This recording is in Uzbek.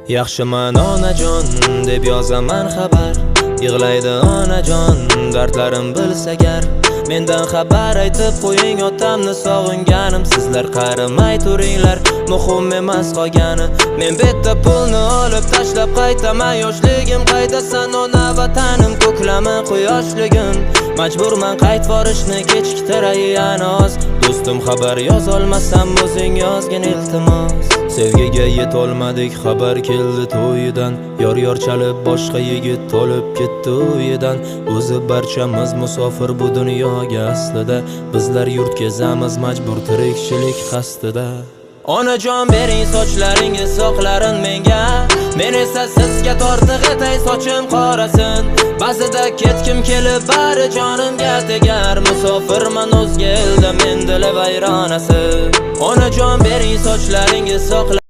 Yaxshiman onajon deb yozaman xabar. Yig'laydi onajon dardlarim bilsa gar. Mendan xabar aytib qo'ying, otamni sog'inganim. Sizlar qarimay turinglar, muhim emas qolgani. Men bitta pulni olib tashlab qaytaman. Yoshligim qaydasan ona vatanim, ko'klaman quyoshligim. Majburman qayt borishni, kechiktiray yana oz. Do'stim xabar yozolmasam o'zing yozgin iltimos. Sevgiga yetolmadik, xabar keldi to'yidan. Yor chalib boshqa yigit to'lib ketdi uyidan. O'zi barchamiz musofir bu dunyoga aslida. Bizlar yurt kezamiz majbur tirikchilik qasdida. Onajon bering sochlaringiz oqlarin menga. Men esa sizga tortiq etay sochim qorasin. Ba'zida ketkim kelib bari jonimga tegar. Musofirman o'zga elda men dili vayronasi. Onajon bering sochlaringiz oqlarin